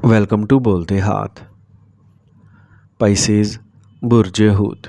Welcome to बोलते हाथ। Pisces बुर्ज हूत।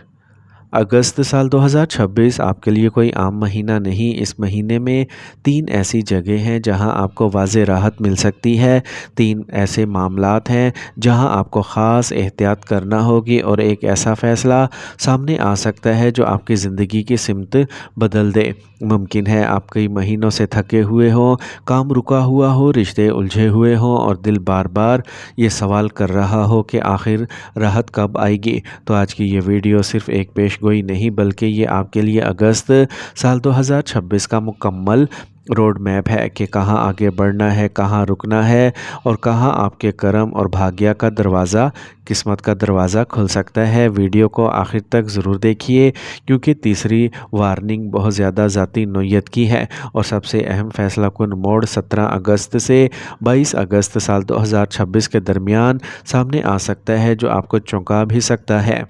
अगस्त साल 2026 आपके लिए कोई आम महीना नहीं। इस महीने में 3 ऐसी जगह हैं जहां आपको वाज़े राहत मिल सकती है। 3 ऐसे मामलात हैं जहां आपको ख़ास एहतियात करना होगी और एक ऐसा फ़ैसला सामने आ सकता है जो आपकी ज़िंदगी की सिमत बदल दे। मुमकिन है आप कई महीनों से थके हुए हों, काम रुका हुआ हो, रिश्ते उलझे हुए हों और दिल बार बार ये सवाल कर रहा हो कि आखिर राहत कब आएगी। तो आज की ये वीडियो सिर्फ़ एक पेशगोई नहीं बल्कि ये आपके लिए अगस्त साल 2026 का मुकम्मल रोड मैप है कि कहाँ आगे बढ़ना है, कहाँ रुकना है और कहाँ आपके करम और भाग्य का दरवाज़ा, किस्मत का दरवाज़ा खुल सकता है। वीडियो को आखिर तक ज़रूर देखिए क्योंकि तीसरी वार्निंग बहुत ज़्यादा ज़ाती नोयत की है और सबसे अहम फ़ैसला कुन मोड़ 17 अगस्त से 22 अगस्त साल 2026 के दरमियान सामने आ सकता है जो आपको चौंका भी सकता है।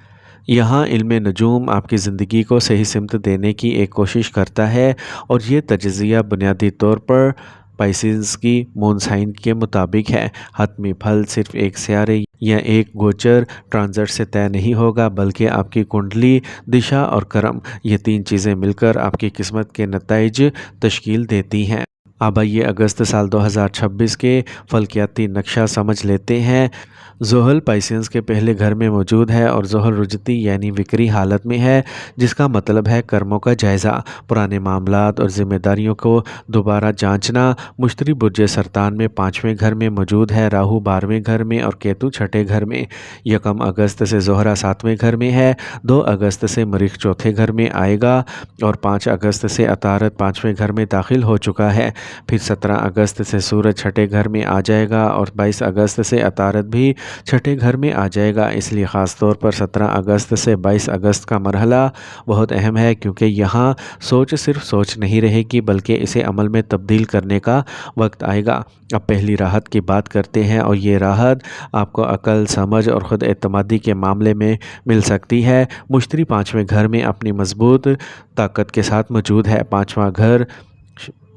यहाँ इल्म नजूम आपकी ज़िंदगी को सही सिमत देने की एक कोशिश करता है और ये तजज़िया बुनियादी तौर पर पाइसेस की मून साइन के मुताबिक है। हतमी फल सिर्फ एक सियारे या एक गोचर ट्रांजिट से तय नहीं होगा बल्कि आपकी कुंडली, दिशा और कर्म, ये 3 चीज़ें मिलकर आपकी किस्मत के नताइज तश्कील देती हैं। अब आइए अगस्त साल 2026 के फल्कियाती नक्शा समझ लेते हैं। ज़ोहल पाइसेंस के पहले घर में मौजूद है और ज़ोहल रुजती यानी विक्री हालत में है, जिसका मतलब है कर्मों का जायज़ा, पुराने मामलात और ज़िम्मेदारियों को दोबारा जांचना। मुश्तरी बुर्ज सरतान में 5वें घर में मौजूद है, राहु 12वें घर में और केतु 6ठे घर में। 1 अगस्त से ज़ोहरा 7वें घर में है, 2 अगस्त से मरीख 4थे घर में आएगा और 5 अगस्त से अतारत 5वें घर में दाखिल हो चुका है। फिर 17 अगस्त से सूरज 6ठे घर में आ जाएगा और 22 अगस्त से अतारत भी 6ठे घर में आ जाएगा। इसलिए ख़ास तौर पर 17 अगस्त से 22 अगस्त का मरहला बहुत अहम है क्योंकि यहाँ सोच सिर्फ सोच नहीं रहेगी बल्कि इसे अमल में तब्दील करने का वक्त आएगा। अब पहली राहत की बात करते हैं और ये राहत आपको अकल, समझ और ख़ुद एतमादी के मामले में मिल सकती है। मुश्तरी 5वें घर में अपनी मजबूत ताकत के साथ मौजूद है। 5वां घर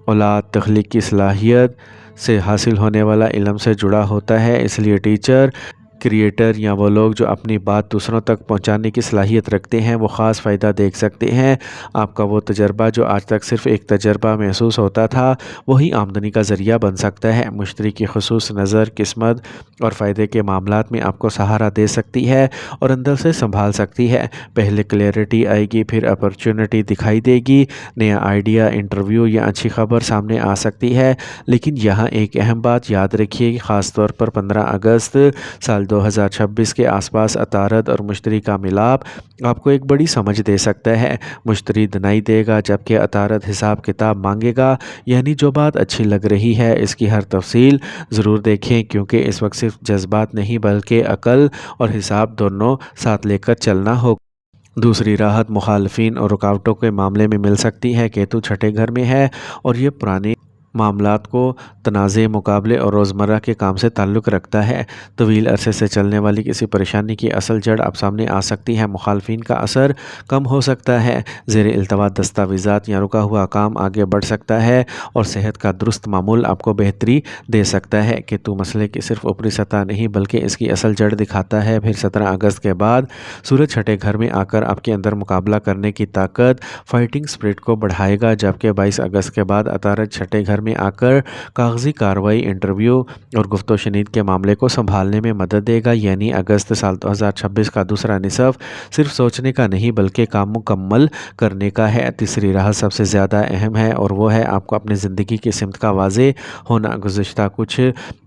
औलाद, तख्लीक की सलाहियत से हासिल होने वाला इल्म से जुड़ा होता है। इसलिए टीचर, क्रिएटर या वो लोग जो अपनी बात दूसरों तक पहुंचाने की सलाहियत रखते हैं वो ख़ास फ़ायदा देख सकते हैं। आपका वो तजर्बा जो आज तक सिर्फ़ एक तजर्बा महसूस होता था वही आमदनी का ज़रिया बन सकता है। मुश्तरी की खुसूस नज़र, किस्मत और फ़ायदे के मामलात में आपको सहारा दे सकती है और अंदर से संभाल सकती है। पहले क्लैरिटी आएगी, फिर अपॉर्चुनिटी दिखाई देगी, नया आइडिया, इंटरव्यू या अच्छी खबर सामने आ सकती है। लेकिन यहाँ एक अहम बात याद रखिए कि ख़ास तौर पर 15 अगस्त साल 2026 के आसपास अतारत और मुश्तरी का मिलाप आपको एक बड़ी समझ दे सकता है। मुश्तरी दनाई देगा जबकि अतारत हिसाब किताब मांगेगा, यानी जो बात अच्छी लग रही है इसकी हर तफसील ज़रूर देखें क्योंकि इस वक्त सिर्फ जज्बात नहीं बल्कि अकल और हिसाब दोनों साथ लेकर चलना होगा। दूसरी राहत मुखालफिन और रुकावटों के मामले में मिल सकती है। केतु 6ठे घर में है और ये पुराने मामलात को तनाज़े, मुकाबले और रोज़मर्रा के काम से ताल्लुक़ रखता है। तवील अरसे से चलने वाली किसी परेशानी की असल जड़ अब सामने आ सकती है। मुखालफिन का असर कम हो सकता है, ज़ेर इल्तवा दस्तावेज़ात या रुका हुआ काम आगे बढ़ सकता है और सेहत का दुरुस्त मामूल आपको बेहतरी दे सकता है। कि तू मसले की सिर्फ ऊपरी सतह नहीं बल्कि इसकी असल जड़ दिखाता है। फिर 17 अगस्त के बाद सूरज 6ठे घर में आकर आपके अंदर मुकाबला करने की ताकत, फाइटिंग स्पिरिट को बढ़ाएगा, जबकि 22 अगस्त के बाद अतारत 6ठे घर में आकर कागजी कार्रवाई, इंटरव्यू और गुफ्तो शनीद के मामले को संभालने में मदद देगा। यानी अगस्त साल 2026 का दूसरा निसफ सिर्फ सोचने का नहीं बल्कि काम मुकम्मल करने का है। तीसरी राह सबसे ज़्यादा अहम है और वो है आपको अपनी ज़िंदगी की सिमत का वाज़े होना। गुज़िश्ता कुछ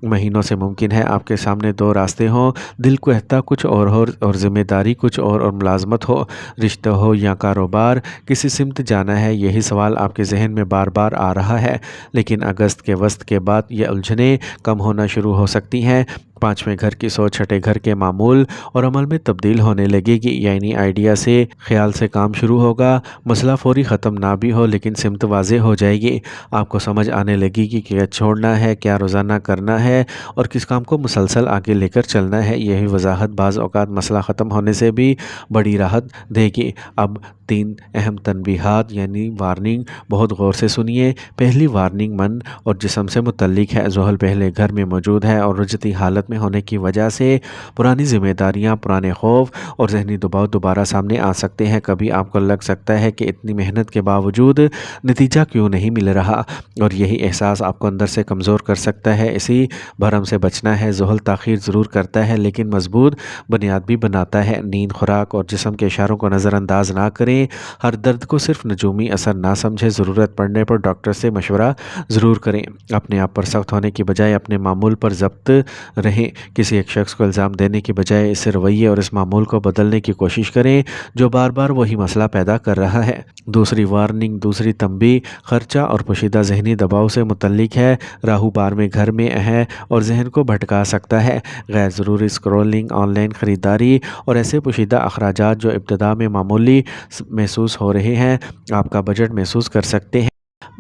महीनों से मुमकिन है आपके सामने 2 रास्ते हों, दिल को कहता कुछ और हो और ज़िम्मेदारी कुछ और मुलाजमत हो, रिश्ता हो या कारोबार, किसी सिमत जाना है। यही सवाल आपके जहन में बार बार आ रहा है। लेकिन अगस्त के वस्त के बाद ये उलझनें कम होना शुरू हो सकती हैं। 5वें घर की सोच 6ठे घर के मामूल और अमल में तब्दील होने लगेगी। यानी आइडिया से, ख्याल से काम शुरू होगा। मसला फौरी ख़त्म ना भी हो लेकिन सिमत वाज़े हो जाएगी। आपको समझ आने लगेगी कि क्या छोड़ना है, क्या रोज़ाना करना है और किस काम को मुसलसल आगे लेकर चलना है। यही वजाहत बाज़ औक़ात मसला ख़त्म होने से भी बड़ी राहत देगी। अब 3 अहम तनबीहात यानी वार्निंग बहुत गौर से सुनिए। पहली वार्निंग मन और जिस्म से मुतल्लिक है। ज़ोहल पहले घर में मौजूद है और रुजती हालत حالت میں ہونے کی وجہ سے پرانی ذمہ داریاں، پرانے خوف اور ذہنی دباؤ دوبارہ سامنے آ سکتے ہیں۔ کبھی آپ کو لگ سکتا ہے کہ اتنی محنت کے باوجود نتیجہ کیوں نہیں مل رہا، اور یہی احساس آپ کو اندر سے کمزور کر سکتا ہے۔ اسی بھرم سے بچنا ہے۔ ذہن تاخیر ضرور کرتا ہے لیکن مضبوط بنیاد بھی بناتا ہے۔ نیند، خوراک اور جسم کے اشاروں کو نظر انداز نہ کریں۔ ہر درد کو صرف نجومی اثر نہ سمجھیں۔ ضرورت پڑنے پر ڈاکٹر سے مشورہ ضرور کریں۔ اپنے آپ پر سخت ہونے کی بجائے اپنے معمول پر ضبط رہیں۔ کسی ایک شخص کو الزام دینے کی بجائے اس رویے اور اس معمول کو بدلنے کی کوشش کریں جو بار بار وہی مسئلہ پیدا کر رہا ہے۔ دوسری وارننگ، دوسری تنبیہ خرچہ اور پوشیدہ ذہنی دباؤ سے متعلق ہے۔ راہو بار میں گھر میں ہے اور ذہن کو بھٹکا سکتا ہے۔ غیر ضروری اسکرولنگ، آن لائن خریداری اور ایسے پوشیدہ اخراجات جو ابتدا میں معمولی محسوس ہو رہے ہیں آپ کا بجٹ محسوس کر سکتے ہیں۔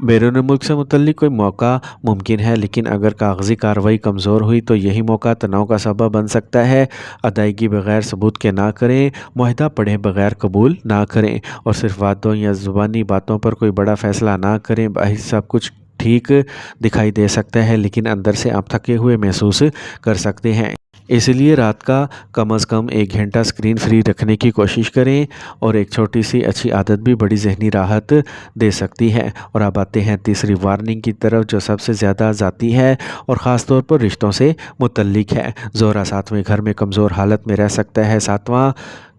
بیرون ملک سے متعلق کوئی موقع ممکن ہے لیکن اگر کاغذی کارروائی کمزور ہوئی تو یہی موقع تناؤ کا سبب بن سکتا ہے۔ ادائیگی بغیر ثبوت کے نہ کریں۔ معاہدہ پڑھے بغیر قبول نہ کریں اور صرف وعدوں یا زبانی باتوں پر کوئی بڑا فیصلہ نہ کریں۔ باہر سب کچھ ٹھیک دکھائی دے سکتا ہے لیکن اندر سے آپ تھکے ہوئے محسوس کر سکتے ہیں۔ اس لیے رات کا کم از کم 1 گھنٹہ اسکرین فری رکھنے کی کوشش کریں، اور ایک چھوٹی سی اچھی عادت بھی بڑی ذہنی راحت دے سکتی ہے۔ اور اب آتے ہیں تیسری وارننگ کی طرف جو سب سے زیادہ ذاتی ہے اور خاص طور پر رشتوں سے متعلق ہے۔ زہرہ 7ویں گھر میں کمزور حالت میں رہ سکتا ہے۔ 7واں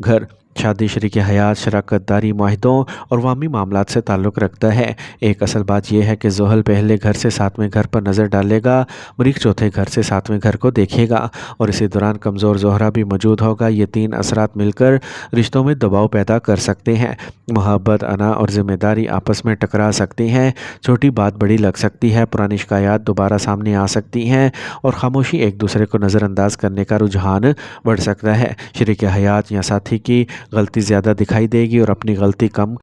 گھر شادی، شریک حیات، شراکت داری، معاہدوں اور عوامی معاملات سے تعلق رکھتا ہے۔ ایک اصل بات یہ ہے کہ زحل پہلے گھر سے 7ویں گھر پر نظر ڈالے گا، مریخ چوتھے گھر سے 7ویں گھر کو دیکھے گا اور اسی دوران کمزور زہرہ بھی موجود ہوگا۔ یہ 3 اثرات مل کر رشتوں میں دباؤ پیدا کر سکتے ہیں۔ محبت، انا اور ذمہ داری آپس میں ٹکرا سکتی ہیں۔ چھوٹی بات بڑی لگ سکتی ہے، پرانی شکایات دوبارہ سامنے آ سکتی ہیں اور خاموشی ایک دوسرے کو نظر انداز کرنے کا رجحان بڑھ سکتا ہے۔ شریک حیات یا ساتھی کی غلطی زیادہ دکھائی دے گی اور اپنی غلطی کم،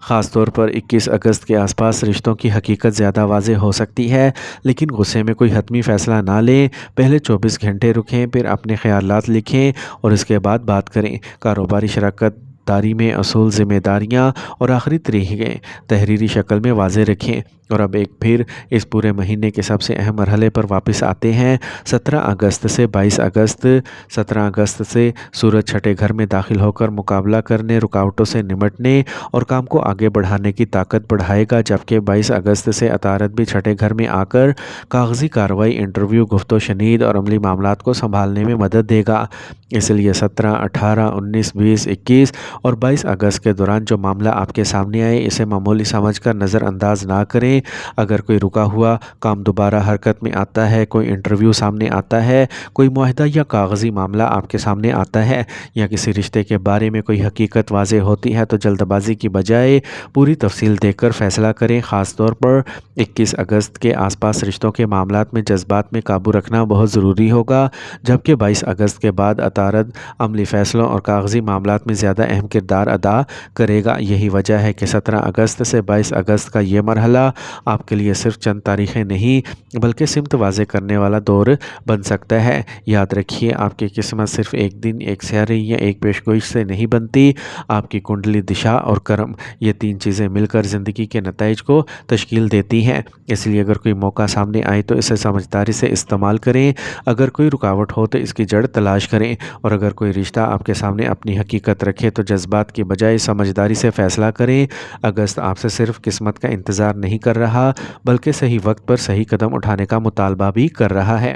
خاص طور پر 21 اگست کے آس پاس رشتوں کی حقیقت زیادہ واضح ہو سکتی ہے۔ لیکن غصے میں کوئی حتمی فیصلہ نہ لیں۔ پہلے 24 گھنٹے رکیں، پھر اپنے خیالات لکھیں اور اس کے بعد بات کریں۔ کاروباری شراکت داری میں اصول، ذمہ داریاں اور آخری طریقے تحریری شکل میں واضح رکھیں۔ اور اب ایک پھر اس پورے مہینے کے سب سے اہم مرحلے پر واپس آتے ہیں۔ 17 اگست سے 22 اگست 17 اگست سے سورج چھٹے گھر میں داخل ہو کر مقابلہ کرنے، رکاوٹوں سے نمٹنے اور کام کو آگے بڑھانے کی طاقت بڑھائے گا، جبکہ 22 اگست سے عطارد بھی چھٹے گھر میں آ کر کاغذی کارروائی، انٹرویو، گفت و شنید اور عملی معاملات کو سنبھالنے میں مدد دے گا۔ اس لیے 17، 18، 19، 20، 21 اور 22 اگست کے دوران جو معاملہ آپ کے سامنے آئے اسے معمولی سمجھ کر نظر انداز نہ کریں۔ اگر کوئی رکا ہوا کام دوبارہ حرکت میں آتا ہے، کوئی انٹرویو سامنے آتا ہے، کوئی معاہدہ یا کاغذی معاملہ آپ کے سامنے آتا ہے یا کسی رشتے کے بارے میں کوئی حقیقت واضح ہوتی ہے تو جلد بازی کی بجائے پوری تفصیل دیکھ کر فیصلہ کریں۔ خاص طور پر 21 اگست کے آس پاس رشتوں کے معاملات میں جذبات میں قابو رکھنا بہت ضروری ہوگا، جبکہ 22 اگست کے بعد عطارد عملی فیصلوں اور کاغذی معاملات میں زیادہ اہم کردار ادا کرے گا۔ یہی وجہ ہے کہ 17 اگست سے 22 اگست کا یہ مرحلہ آپ کے لیے صرف چند تاریخیں نہیں بلکہ سمت واضح کرنے والا دور بن سکتا ہے۔ یاد رکھیے، آپ کی قسمت صرف ایک دن، ایک سیاری یا ایک پیشگوئی سے نہیں بنتی۔ آپ کی کنڈلی، دشا اور کرم، یہ 3 چیزیں مل کر زندگی کے نتائج کو تشکیل دیتی ہیں۔ اس لیے اگر کوئی موقع سامنے آئے تو اسے سمجھداری سے استعمال کریں۔ اگر کوئی رکاوٹ ہو تو اس کی جڑ تلاش کریں، اور اگر کوئی رشتہ آپ کے سامنے اپنی حقیقت رکھے تو جذبات کی بجائے سمجھداری سے فیصلہ کریں۔ اگست آپ سے صرف قسمت کا انتظار نہیں کر رہا بلکہ صحیح وقت پر صحیح قدم اٹھانے کا مطالبہ بھی کر رہا ہے۔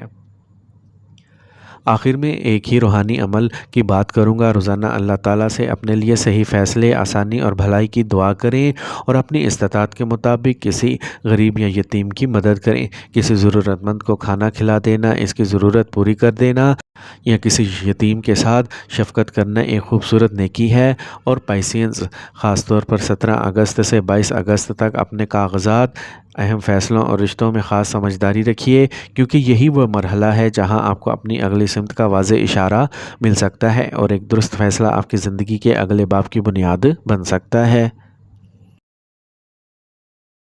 آخر میں ایک ہی روحانی عمل کی بات کروں گا۔ روزانہ اللہ تعالیٰ سے اپنے لیے صحیح فیصلے، آسانی اور بھلائی کی دعا کریں اور اپنی استطاعت کے مطابق کسی غریب یا یتیم کی مدد کریں۔ کسی ضرورت مند کو کھانا کھلا دینا، اس کی ضرورت پوری کر دینا یا کسی یتیم کے ساتھ شفقت کرنا ایک خوبصورت نیکی ہے۔ اور پائسینز، خاص طور پر 17 اگست سے 22 اگست تک اپنے کاغذات، اہم فیصلوں اور رشتوں میں خاص سمجھداری رکھیے، کیونکہ یہی وہ مرحلہ ہے جہاں آپ کو اپنی اگلی سمت کا واضح اشارہ مل سکتا ہے اور ایک درست فیصلہ آپ کی زندگی کے اگلے باب کی بنیاد بن سکتا ہے۔